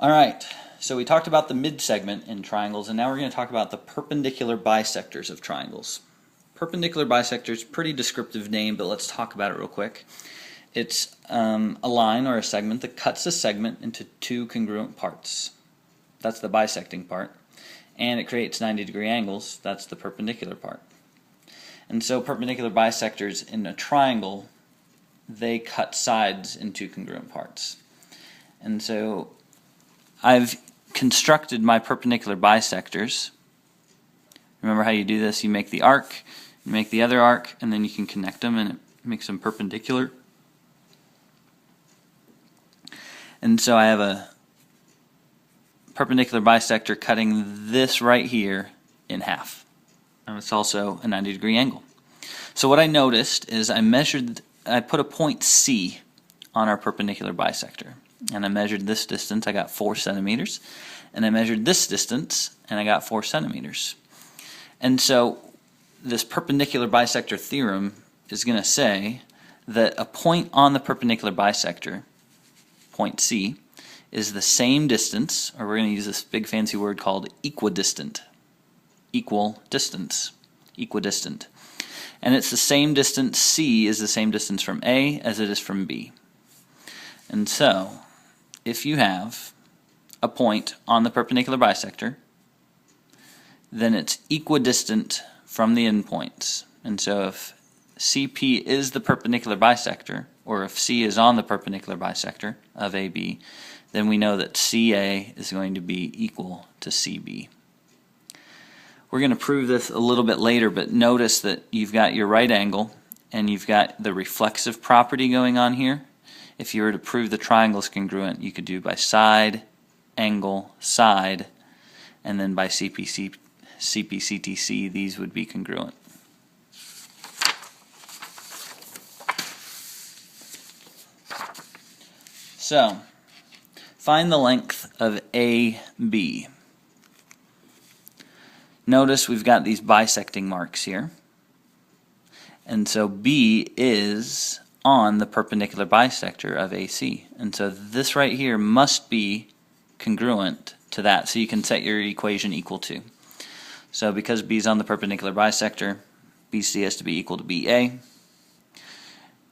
Alright, so we talked about the mid-segment in triangles, and now we're going to talk about the perpendicular bisectors of triangles. Perpendicular bisector is a pretty descriptive name, but let's talk about it real quick. It's a line or a segment that cuts a segment into two congruent parts. That's the bisecting part. And it creates 90-degree angles. That's the perpendicular part. And so perpendicular bisectors in a triangle, they cut sides into congruent parts. And so I've constructed my perpendicular bisectors. Remember how you do this? You make the arc, you make the other arc, and then you can connect them and it makes them perpendicular. And so I have a perpendicular bisector cutting this right here in half. And it's also a 90-degree angle. So what I noticed is I put a point C on our perpendicular bisector. And I measured this distance, I got 4 centimeters. And I measured this distance, and I got 4 centimeters. And so this perpendicular bisector theorem is going to say that a point on the perpendicular bisector, point C, is the same distance, or we're going to use this big fancy word called equidistant. Equal distance. Equidistant. And it's the same distance, C is the same distance from A as it is from B. And so, if you have a point on the perpendicular bisector, then it's equidistant from the endpoints. And so if CP is the perpendicular bisector, or if C is on the perpendicular bisector of AB, then we know that CA is going to be equal to CB. We're going to prove this a little bit later, but notice that you've got your right angle and you've got the reflexive property going on here. If you were to prove the triangle is congruent, you could do by side, angle, side, and then by CP/CTC, these would be congruent. So, find the length of AB. Notice we've got these bisecting marks here. And so B is on the perpendicular bisector of AC. And so this right here must be congruent to that. So you can set your equation equal to. So because B is on the perpendicular bisector, BC has to be equal to BA.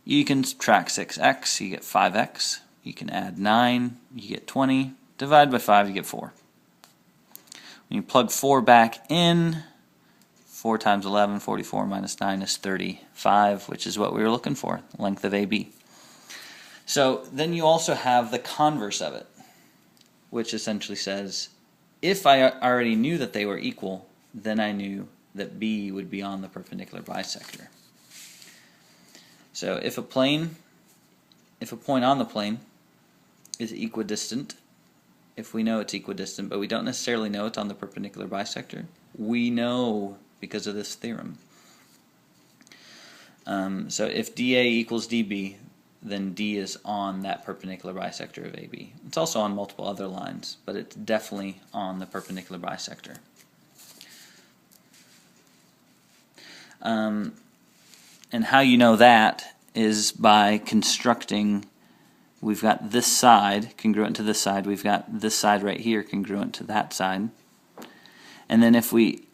You can subtract 6x, you get 5x. You can add 9, you get 20. Divide by 5, you get 4. When you plug 4 back in, 4 times 11, 44 minus 9 is 35, which is what we were looking for, length of AB. So then you also have the converse of it, which essentially says, if I already knew that they were equal, then I knew that B would be on the perpendicular bisector. So if a point on the plane is equidistant, if we know it's equidistant, but we don't necessarily know it's on the perpendicular bisector, we know because of this theorem. So if dA equals dB, then D is on that perpendicular bisector of AB. It's also on multiple other lines, but it's definitely on the perpendicular bisector. And how you know that is by constructing, we've got this side congruent to this side, we've got this side right here congruent to that side. And then if we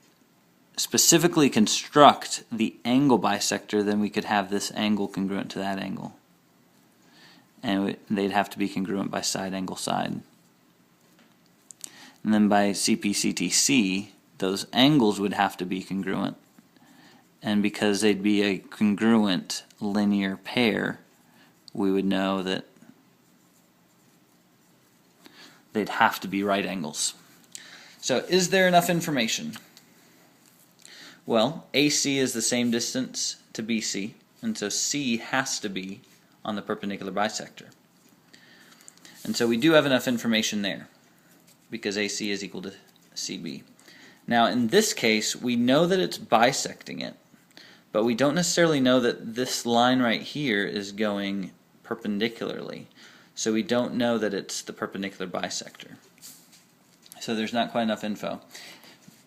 specifically construct the angle bisector, then we could have this angle congruent to that angle. And they'd have to be congruent by side, angle, side. And then by CP/CTC, those angles would have to be congruent. And because they'd be a congruent linear pair, we would know that they'd have to be right angles. So is there enough information? Well, AC is the same distance to BC, and so C has to be on the perpendicular bisector. And so we do have enough information there, because AC is equal to CB. Now in this case, we know that it's bisecting it, but we don't necessarily know that this line right here is going perpendicularly. So we don't know that it's the perpendicular bisector. So there's not quite enough info.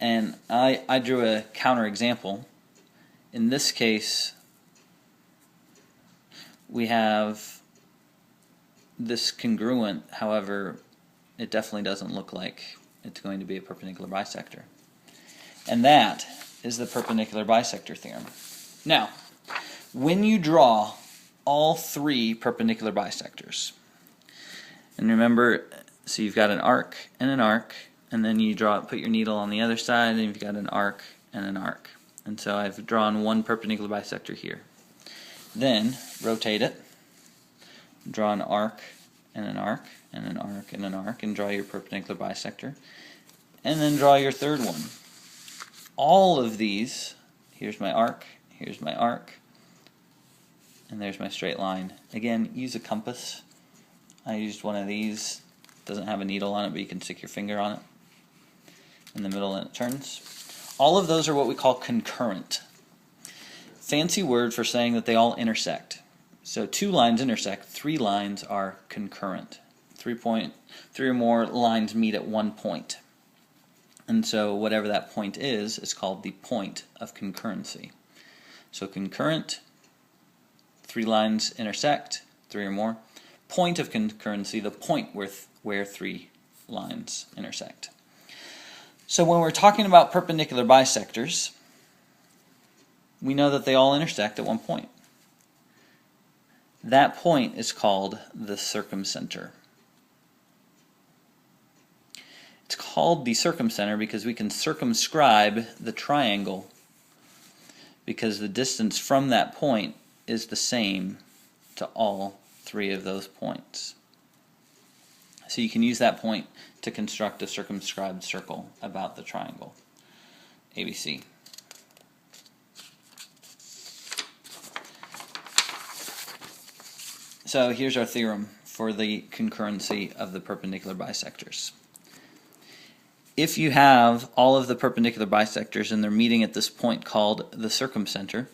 And I drew a counterexample. In this case, we have this congruent, however, it definitely doesn't look like it's going to be a perpendicular bisector. And that is the perpendicular bisector theorem. Now, when you draw all three perpendicular bisectors, and remember, so you've got an arc, and then you put your needle on the other side, and you've got an arc and an arc. And so I've drawn one perpendicular bisector here. Then rotate it, draw an arc and an arc and an arc and an arc, and draw your perpendicular bisector, and then draw your third one. All of these, here's my arc, and there's my straight line. Again, use a compass. I used one of these. Doesn't have a needle on it, but you can stick your finger on it in the middle and it turns. All of those are what we call concurrent. Fancy word for saying that they all intersect. So two lines intersect, three lines are concurrent. Three or more lines meet at one point. And so whatever that point is called the point of concurrency. So concurrent, three lines intersect, three or more. Point of concurrency, the point where three lines intersect. So when we're talking about perpendicular bisectors, we know that they all intersect at one point. That point is called the circumcenter. It's called the circumcenter because we can circumscribe the triangle because the distance from that point is the same to all three of those points. So you can use that point to construct a circumscribed circle about the triangle ABC. So here's our theorem for the concurrency of the perpendicular bisectors. If you have all of the perpendicular bisectors and they're meeting at this point called the circumcenter,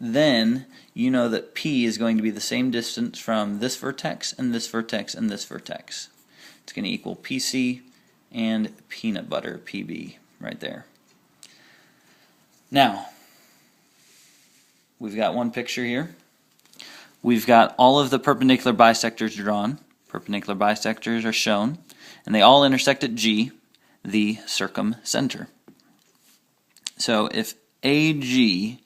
then you know that P is going to be the same distance from this vertex and this vertex and this vertex. It's going to equal PC and peanut butter, PB, right there. Now, we've got one picture here. We've got all of the perpendicular bisectors drawn. Perpendicular bisectors are shown, and they all intersect at G, the circumcenter. So if AG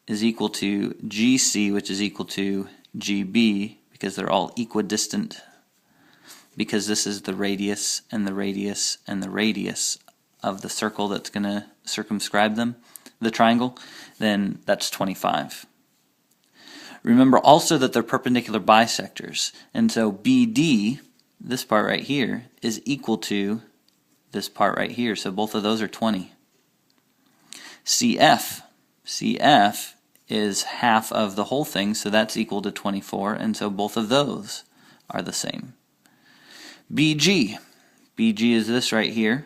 is equal to GC, which is equal to GB, because they're all equidistant, because this is the radius and the radius and the radius of the circle that's going to circumscribe them, the triangle, then that's 25. Remember also that they're perpendicular bisectors, and so BD, this part right here, is equal to this part right here, so both of those are 20. CF is half of the whole thing, so that's equal to 24, and so both of those are the same. BG is this right here,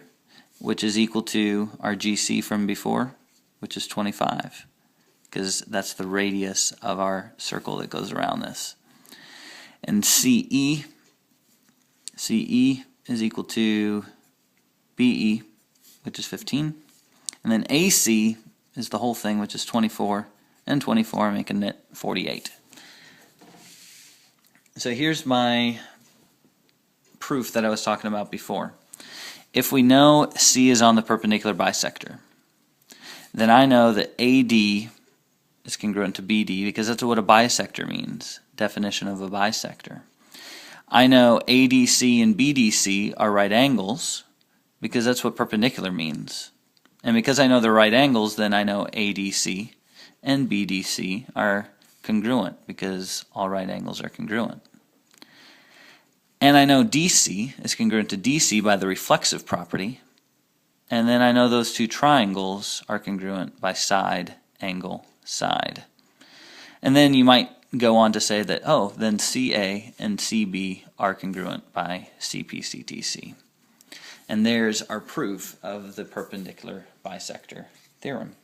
which is equal to our GC from before, which is 25, because that's the radius of our circle that goes around this. And CE is equal to BE, which is 15. And then AC is the whole thing, which is 24, and 24 making it 48. So here's my proof that I was talking about before. If we know C is on the perpendicular bisector, then I know that AD is congruent to BD because that's what a bisector means, definition of a bisector. I know ADC and BDC are right angles because that's what perpendicular means. And because I know they're right angles, then I know ADC and BDC are congruent because all right angles are congruent. And I know DC is congruent to DC by the reflexive property. And then I know those two triangles are congruent by side, angle, side. And then you might go on to say that, oh, then CA and CB are congruent by CP, CTC. And there's our proof of the perpendicular bisector theorem.